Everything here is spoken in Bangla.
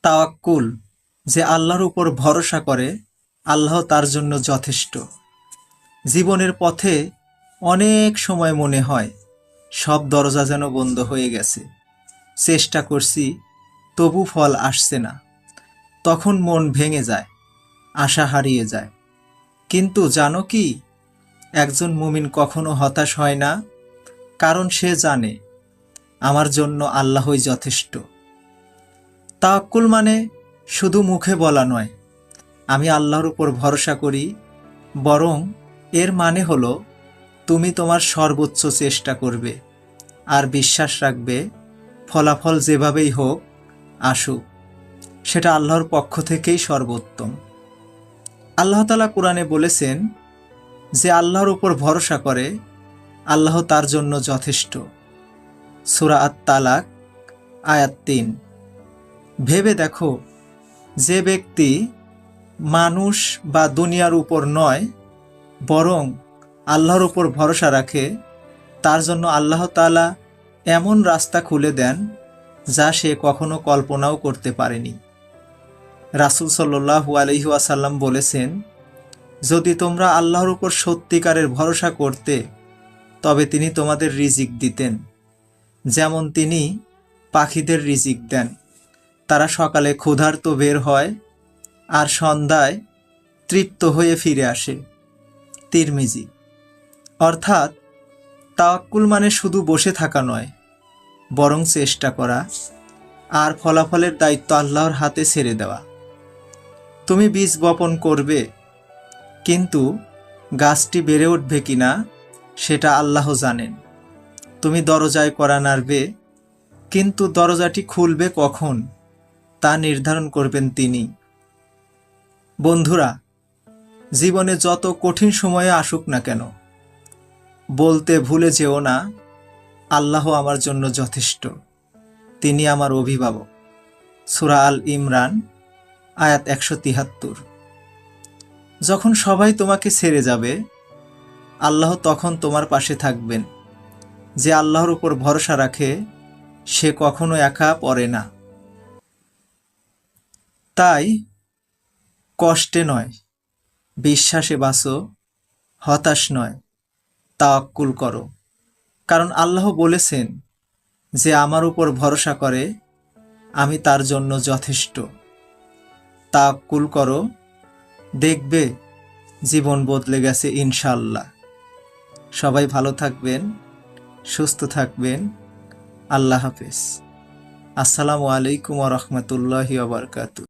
তাওয়াক্কুল, যে আল্লাহর উপর ভরসা করে আল্লাহ তার জন্য যথেষ্ট। জীবনের পথে অনেক সময় মনে হয় সব দরজা যেন বন্ধ হয়ে গেছে, চেষ্টা করছি তবু ফল আসছে না। তখন মন ভেঙে যায়, আশা হারিয়ে যায়। কিন্তু জানো কি, একজন মুমিন কখনো হতাশ হয় না, কারণ সে জানে আমার জন্য আল্লাহই যথেষ্ট। তাওয়াক্কুল মানে শুধু মুখে বলা নয়, আমি আল্লাহর উপর ভরসা করি, বরং এর মানে হলো তুমি তোমার সর্বোচ্চ চেষ্টা করবে আর বিশ্বাস রাখবে ফলাফল যেভাবেই হোক আসুক, সেটা আল্লাহর পক্ষ থেকেই সর্বোত্তম। আল্লাহ তাআলা কোরআনে বলেছেন যে আল্লাহর উপর ভরসা করে আল্লাহ তার জন্য যথেষ্ট। সূরা আত-তালাক আয়াত ৩। ভেবে দেখো, যে ব্যক্তি মানুষ বা দুনিয়ার উপর নয় বরং আল্লাহর উপর ভরসা রাখে, তার জন্য আল্লাহ তাআলা এমন রাস্তা খুলে দেন যা সে কখনো কল্পনাও করতে পারেনি। রাসূল সাল্লাল্লাহু আলাইহি ওয়াসাল্লাম বলেছেন, যদি তোমরা আল্লাহর উপর সত্যিকারের ভরসা করতে তবে তিনি তোমাদের রিজিক দিতেন, যেমন তিনি পাখিদের রিজিক দেন। তারা সকালে ক্ষুধার্ত বের হয় আর সন্ধ্যায় তৃপ্ত হয়ে ফিরে আসে। তিরমিজি। অর্থাৎ তাওয়াক্কুল মানে শুধু বসে থাকা নয়, বরং চেষ্টা করা আর ফলাফলের দায়িত্ব আল্লাহর হাতে ছেড়ে দেওয়া। তুমি বীজ বপন করবে, কিন্তু গাছটি বেড়ে উঠবে কিনা সেটা আল্লাহ জানেন। তুমি দরজায় কড়া নাড়বে, কিন্তু দরজাটি খুলবে কখন তা নির্ধারণ করবেন তিনি। বন্ধুরা, জীবনে যত কঠিন সময়ে আসুক না কেন, বলতে ভুলে যেও না, আল্লাহ আমার জন্য যথেষ্ট, তিনি আমার অভিভাবক। সূরা আল ইমরান আয়াত ১৭৩। যখন সবাই তোমাকে ছেড়ে যাবে, আল্লাহ তখন তোমার পাশে থাকবেন। যে আল্লাহর উপর ভরসা রাখে সে কখনো একা পড়ে না। তাই কষ্টে নয়, বিশ্বাসে বাঁচো, হতাশ নয়, তাওয়াক্কুল করো। কারণ আল্লাহ বলেছেন, যে আমার উপর ভরসা করে আমি তার জন্য যথেষ্ট। তাওয়াক্কুল করো, দেখবে জীবন বদলে গেছে ইনশাআল্লাহ। সবাই ভালো থাকবেন, সুস্থ থাকবেন। আল্লাহ হাফেজ। আসসালামু আলাইকুম ওয়া রাহমাতুল্লাহি ওয়া বারাকাতুহু।